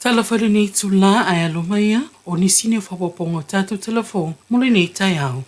Whalawhare nei tu la ai alumaya o nisine whapopongo tātou Tala Fou mole nei tai au.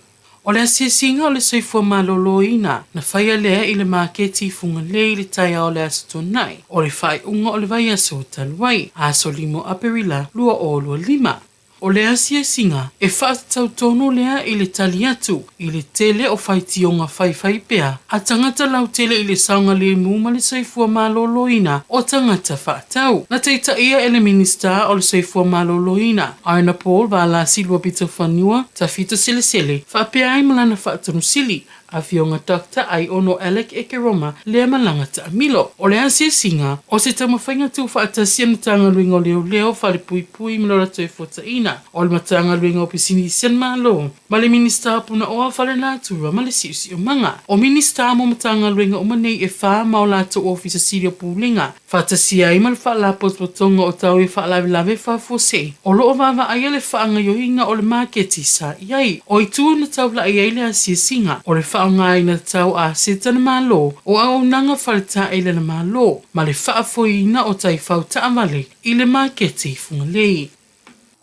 O le asia singa o le soifua maloloina na whaia lea i le maketi funga le i le tai au le asa tonai o le whai unga o le vai aso taluai a so limo aperila lua o lua lima. O le asia singa e whaatau tono lea i le tali atu i le tele o whaitionga whai pea a tangata lau tele i le saunga le muma le soifua maloloina o tangata whaatau. Na teita ia ele minista o le soifua maloloina Arna Paul va la silua pita whanua ta fita sele whapea ai malana whaatanu sili a fionga Dr. ai ono Alec Ekeroma lea malanga ta amilo. O le asia singa o se tamawhainga tu whaatasia na tanga luinga leo whare pui milora toi fotaina. O le matanga luinga o pisini sen malo. Ma le minista puna oa whare nā tura ma le siusi o manga. O minista mo matanga luinga o manei e wha mao lato ofisa sirio pūlinga. Whaatasia ai mal wha la potpotonga o tau e wha lawe whafose. O loo wawa ai le whaanga yohinga o le marketi sa iai. O i tu na tau la iai le asia singa. O le ngai na tau a seta na malo o au nanga whalita e le na malo ma le whaafoina o tai whauta amale i le maketi funga lei.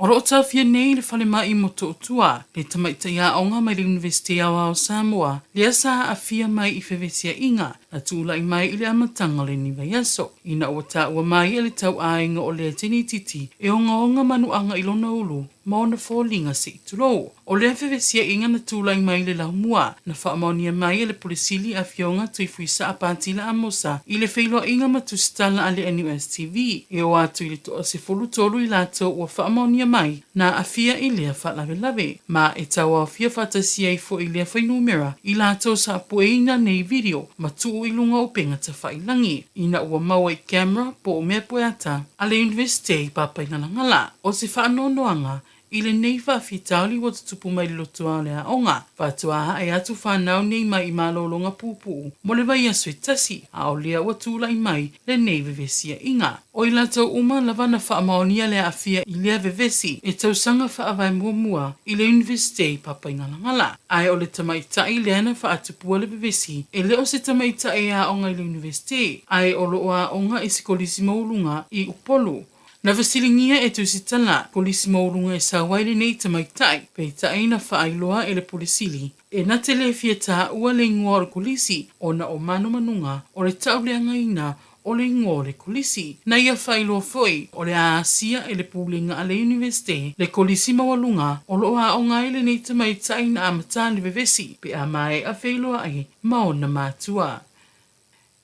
O ro ta fia nei le whale mai mo to tua le tamaita ia onga mai le University o Samoa le asa a fia mai i whewesia inga na tūla i mai i le amatanga le ni vaiaso. Ina o ta ua mai e le tau ainga o le tini titi e onga manuanga i lona ulu maona fōlinga se i tulo. O le whewesia inga na tūla i mai le laumua na whaamaonia mai e le polisili a fionga tui fuisa a pātila a mosa i le wheilo inga matusitala a le NUS TV e o atu i le toa se folu tolu i lato ua whaamaonia mai na a fia i lea whalawe ma e taua fia whatasia i fo i lea whainumera i lato sa apueina nei video ma tuu i lunga o penga ta whailangi ina ua maua i camera po o mea poeata a le University papaina ngala o se whaanonoanga i le nei whawhitauli wa tutupu mai loto a lea onga. Whātua e atu whanau nei mai i malolonga pūpū. Mo le vai aso i tasi, a o lea wa tūla i mai le nei vevesia inga. O i latou uma lava na whaamaonia lea awhia i lea vevesi e tausanga whaawai mua i le University papainga ngala. Ai o le tamaitai lea na whaatupua le vevesi e leo se tamaitai a onga i le University. Ai o loa onga i sikolisi maulunga i upolu. Na vasilingia e tusitala, polisi maurunga e sawaile nei tamaitai, peitai na whaailoa e le polisili. E na telefia ta ua le ingoa o kulisi, o na o manu manunga, o le tauleanga ina, o le ingoa o le kulisi. Na ia whailoa foi, o le aasia e le pūlinga a le University, le kolisi mawalunga, o loa o ngaile nei tamaitai na amata le vevesi, pe a mai a whailoa ai, maona mātua.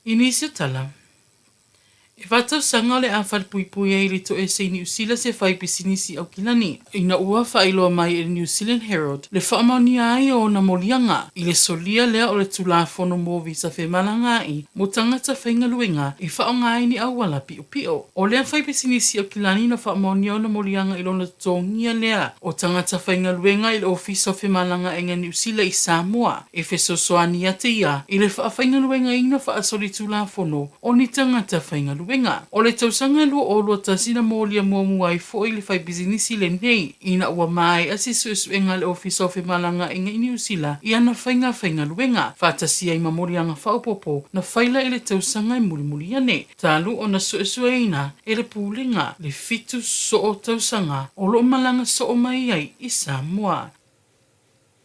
Inisio tala. E whatau sanga le a whalpui e le to e se New Zealand se whai pisinisi au kilani. Ina ua whailoa mai e New Zealand Herald. Le whaamani ai o na molianga. I le solia lea o le tulafono mo visa whemalanga i. Mo tangata whaingaluenga i whaonga ai ni awala pio. O lea whai pisinisi au kilani na whaamani o na molianga i lona tongia lea. O tangata whaingaluenga i le office of whemalanga enga New Zealand i Samoa. E whesosoani ate ia. I le whaingaluenga ina whaasori tulafono. O ni tangata whaingaluenga. O le tausanga lua o lua tasina molia mua i fo i le whai bizinisi le nei. Ina ua mai asi suenga le office of malanga inga i New Zealand. I ana whainga luenga. Whatasia i mamorianga whaupopo na whaila i le tausanga i mulimuli ane. Talu o na suesueina e le pūlinga le fitu so o tausanga o lo malanga so o mai ai i Samoa.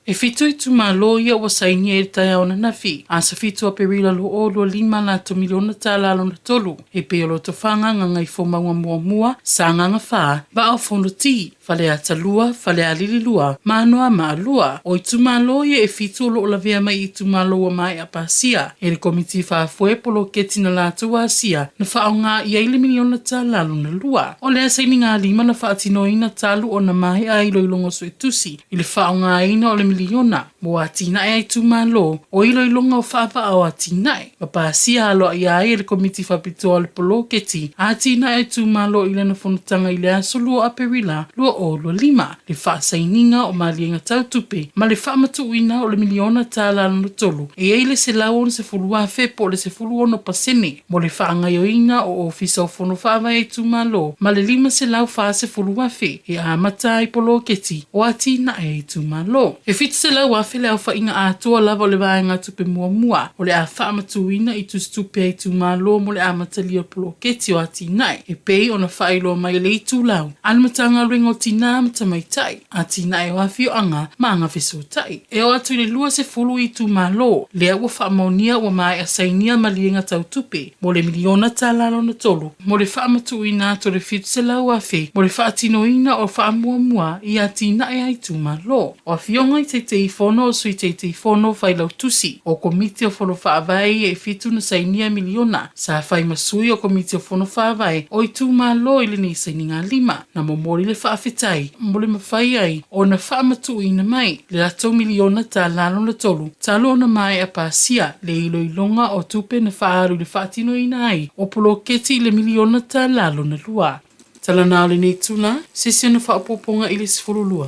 E fitu i tu malo ia ua saini e tai au na nafi. A sa fitu a perila lo o lo 5 miliona tala alo na tolu. E pe alo to whanga ngai fo maunga mua sa nganga wha ba au fono ti. Fale a talua, fale a lililua, manoa maalua. O i tu malo ia e fitu o lo la vea mai i tu malo a mai a pasia. E le komiti whaafue polo keti na latu a asia na whao ngā ia 1 miliona tala alo na lua. O lea saini ngā 5 na whaatino ina talu o na mai a ilo ilongo so e tusi. I le whao ngā ina o le miliona. Mo a tina e tu malo o ilo ilonga o whaapa au a tina e. Papasia alo ia e le komiti whapitoa le polo keti. A tina e tu malo ila na whanutanga i le aso lua a perila, lua o lo lima le whaasaininga o malienga tautupe ma le whaamatuuina o le miliona tālalo na tolu e eile se lau ona se fulua fe po le se fulua no pasene mo le whaangaioina o ofisa o fono whaava e tumalo ma le lima se lau wha se fulua fe e amata i polo keti o ati na e tumalo. E fitu se lau afe le au whainga atua lava o le vaenga tupe mua mua o le a whaamatuuina i tustupe e tumalo mo le amata lia polo keti o ati nai e pei ona whailo mai le itu lau. Almatanga ringo tina matamaitai a tina e wafio anga ma anga fesotai. E o atu le lua se fulu i tumalo lea ua whaamonia ua mai asainia malienga tautupe mo le miliona tālalo na tolu mo le whaamatuuina to le fitu se lau afe mo le whaatinoina o whaamuamua i a tina e ai tumalo. O afionga i teitei fono o sui teitei fono whailau tusi o komiti o fono whaavai e fitu na sainia miliona sa whai masui o komiti o fono whaavai o i tumalo i le ni saininga lima na momori le whaafetai mo le mawhai ai o na whaamatuuina mai le ato miliona tālalo na tolu talo na mai a pasia le ilo ilonga o tupe na whaaru le whaatinoina ai o polo keti le miliona tālalo na lua. Tala nao le nei tuna, sesi ana whaapoponga i le sifurulua.